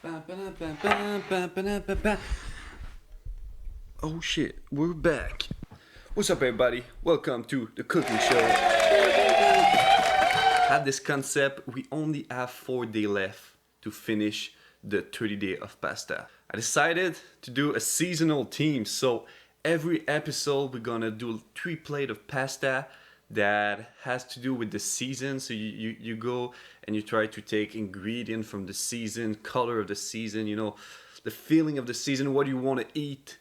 Oh shit, we're back. What's up, everybody? Welcome to the cooking show. Had this concept, we only have 4 days left to finish the 30 day of pasta. I decided to do a seasonal theme, so every episode we're gonna do 3 plates of pasta that has to do with the season. So you go and you try to take ingredient from the season, color of the season, you know, the feeling of the season, what you want to eat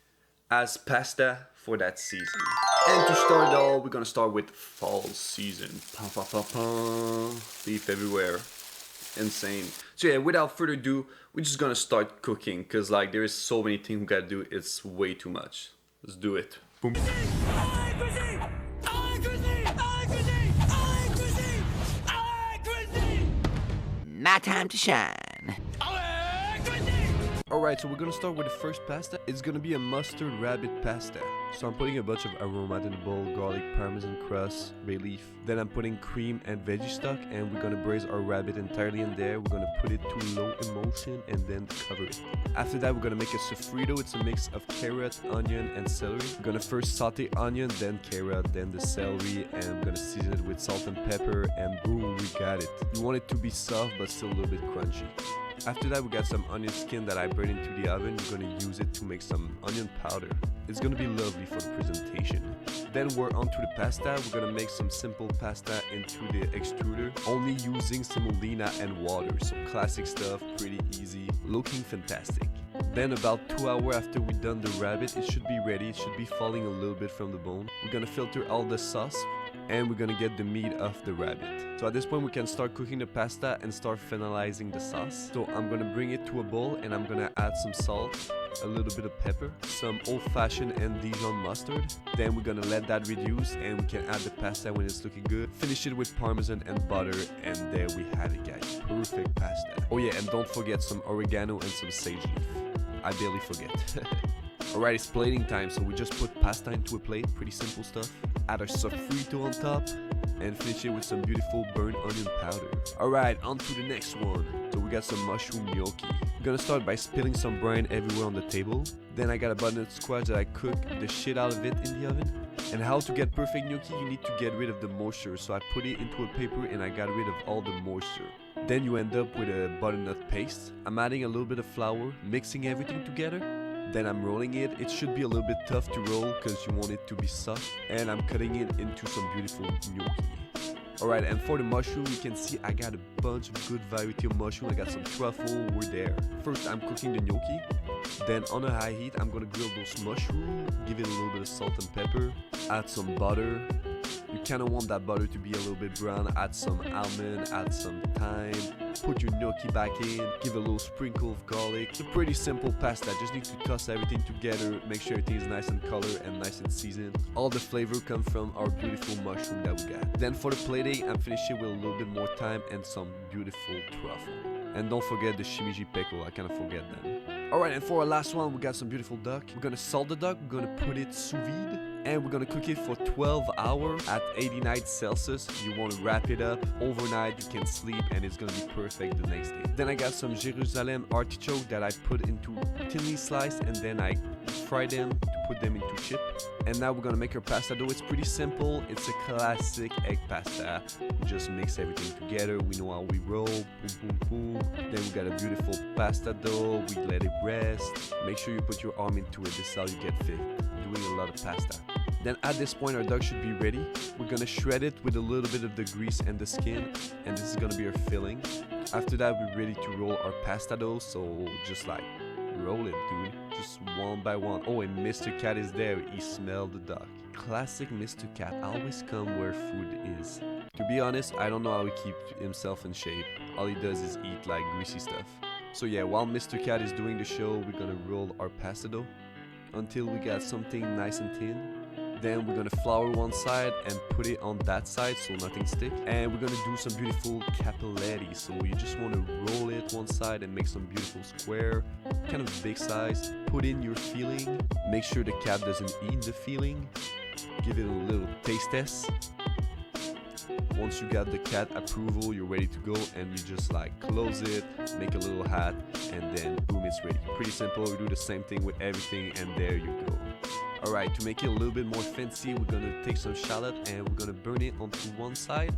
as pasta for that season. And to start it all, we're gonna start with fall season. Beef everywhere. Insane. So yeah, without further ado, we're just gonna start cooking, because like there is so many things we gotta do, it's way too much. Let's do it. Boom. My time to shine. Alright, so we're gonna start with the first pasta. It's gonna be a mustard rabbit pasta. So I'm putting a bunch of aromat in the bowl, garlic, parmesan crust, bay leaf. Then I'm putting cream and veggie stock, and we're gonna braise our rabbit entirely in there. We're gonna put it to low emulsion and then cover it. After that, we're gonna make a sofrito. It's a mix of carrot, onion, and celery. We're gonna first saute onion, then carrot, then the celery, and I'm gonna season it with salt and pepper, and boom, we got it. You want it to be soft, but still a little bit crunchy. After that, we got some onion skin that I burned into the oven. We're gonna use it to make some onion powder. It's gonna be lovely for the presentation. Then we're onto the pasta. We're gonna make some simple pasta into the extruder, only using semolina and water. So classic stuff, pretty easy, looking fantastic. Then about 2 hours after we done the rabbit, it should be ready. It should be falling a little bit from the bone. We're gonna filter all the sauce, and we're gonna get the meat of the rabbit. So at this point we can start cooking the pasta and start finalizing the sauce. So I'm gonna bring it to a bowl, and I'm gonna add some salt, a little bit of pepper, some old-fashioned and Dijon mustard. Then we're gonna let that reduce, and we can add the pasta when it's looking good. Finish it with parmesan and butter, and there we have it, guys. Perfect pasta. Oh yeah, and don't forget some oregano and some sage leaf. I barely forget. Alright, it's plating time, so we just put pasta into a plate, pretty simple stuff. Add our sofrito on top, and finish it with some beautiful burnt onion powder. Alright, on to the next one. So we got some mushroom gnocchi. I'm gonna start by spilling some brine everywhere on the table. Then I got a butternut squash that I cooked the shit out of it in the oven. And how to get perfect gnocchi, you need to get rid of the moisture. So I put it into a paper and I got rid of all the moisture. Then you end up with a butternut paste. I'm adding a little bit of flour, mixing everything together. Then I'm rolling it. It should be a little bit tough to roll because you want it to be soft. And I'm cutting it into some beautiful gnocchi. Alright, and for the mushroom, you can see I got a bunch of good variety of mushroom. I got some truffle, we're there. First, I'm cooking the gnocchi. Then on a high heat, I'm gonna grill those mushrooms, give it a little bit of salt and pepper, add some butter. You kind of want that butter to be a little bit brown. Add some almond, add some thyme, put your gnocchi back in, give a little sprinkle of garlic. It's a pretty simple pasta. Just need to toss everything together, make sure everything is nice in color and nice and seasoned. All the flavor comes from our beautiful mushroom that we got. Then for the plating, I'm finishing with a little bit more thyme and some beautiful truffle. And don't forget the shimiji pickle, I kind of forget them. Alright, and for our last one, we got some beautiful duck. We're gonna salt the duck, we're gonna put it sous vide, and we're gonna cook it for 12 hours at 89 Celsius. You wanna wrap it up overnight, you can sleep, and it's gonna be perfect the next day. Then I got some Jerusalem artichoke that I put into thinly sliced, and then I fry them to put them into chip. And now we're gonna make our pasta dough. It's pretty simple. It's a classic egg pasta. We just mix everything together. We know how we roll. Boom, boom, boom. Then we got a beautiful pasta dough. We let it rest. Make sure you put your arm into it. This is how you get fit. Doing a lot of pasta. Then at this point our duck should be ready. We're gonna shred it with a little bit of the grease and the skin, and this is gonna be our filling. After that, we're ready to roll our pasta dough, so just like roll it, dude. Just one by one. Oh, and Mr. Cat is there. He smelled the duck. Classic Mr. Cat always come where food is. To be honest, I don't know how he keeps himself in shape. All he does is eat like greasy stuff. So yeah, while Mr. Cat is doing the show, we're gonna roll our pasta dough until we got something nice and thin. Then we're gonna flour one side and put it on that side so nothing sticks. And we're gonna do some beautiful capelletti. So you just wanna roll it one side and make some beautiful square, kind of big size. Put in your filling. Make sure the cat doesn't eat the filling. Give it a little taste test. Once you got the cat approval, you're ready to go, and you just like close it, make a little hat, and then boom, it's ready. Pretty simple. We do the same thing with everything, and there you go. Alright, to make it a little bit more fancy, we're gonna take some shallot and we're gonna burn it onto one side.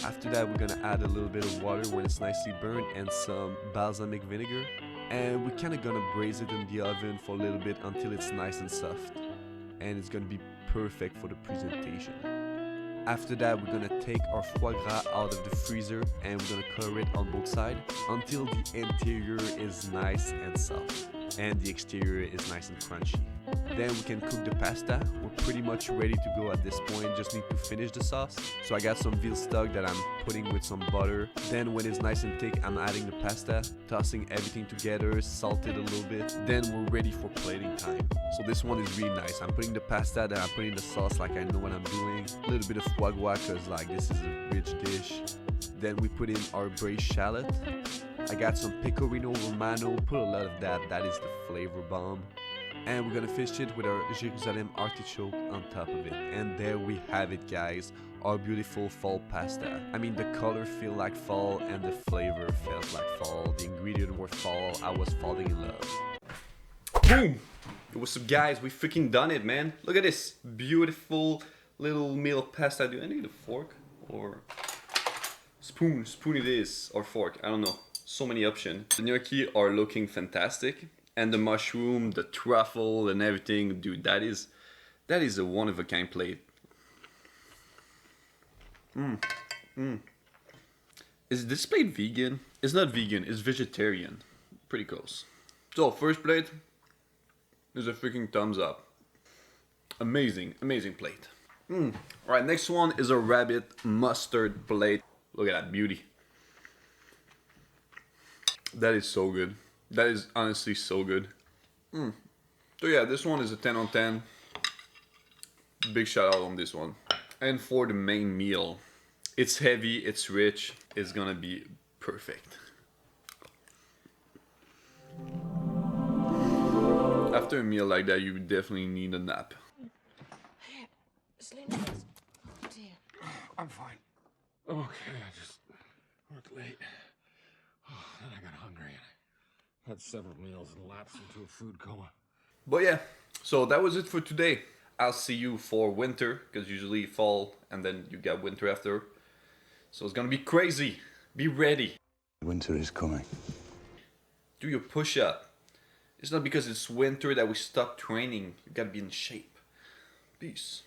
After that, we're gonna add a little bit of water when it's nicely burned and some balsamic vinegar. And we're kinda gonna braise it in the oven for a little bit until it's nice and soft. And it's gonna be perfect for the presentation. After that, we're gonna take our foie gras out of the freezer and we're gonna color it on both sides until the interior is nice and soft and the exterior is nice and crunchy. Then we can cook the pasta. We're pretty much ready to go at this point, just need to finish the sauce. So I got some veal stock that I'm putting with some butter. Then when it's nice and thick, I'm adding the pasta, tossing everything together, salt it a little bit. Then we're ready for plating time. So this one is really nice. I'm putting the pasta, then I'm putting the sauce like I know what I'm doing. A little bit of foie gras because like this is a rich dish. Then we put in our braised shallot. I got some pecorino romano, put a lot of that is the flavor bomb. And we're gonna finish it with our Jerusalem artichoke on top of it. And there we have it, guys, our beautiful fall pasta. I mean, the color feel like fall and the flavor felt like fall. The ingredients were fall. I was falling in love. Boom! What's up, guys? We freaking done it, man. Look at this beautiful little meal of pasta. Do I need a fork or spoon? Spoon it is, or fork, I don't know. So many options. The gnocchi are looking fantastic. And the mushroom, the truffle and everything, dude, that is a one-of-a-kind plate. Is this plate vegan? It's not vegan, it's vegetarian. Pretty close. So, first plate is a freaking thumbs up. Amazing, amazing plate. Alright, next one is a rabbit mustard plate. Look at that beauty. That is so good. That is honestly so good. So yeah, this one is a 10 on 10. Big shout out on this one. And for the main meal, it's heavy, it's rich, it's gonna be perfect. After a meal like that, you definitely need a nap. Sleep. Oh dear. I'm fine. Okay, I just worked late. Then I got hungry and I had several meals and lapsed into a food coma. But yeah, so that was it for today. I'll see you for winter, because usually fall and then you got winter after. So it's gonna be crazy. Be ready. Winter is coming. Do your push-up. It's not because it's winter that we stop training. You gotta be in shape. Peace.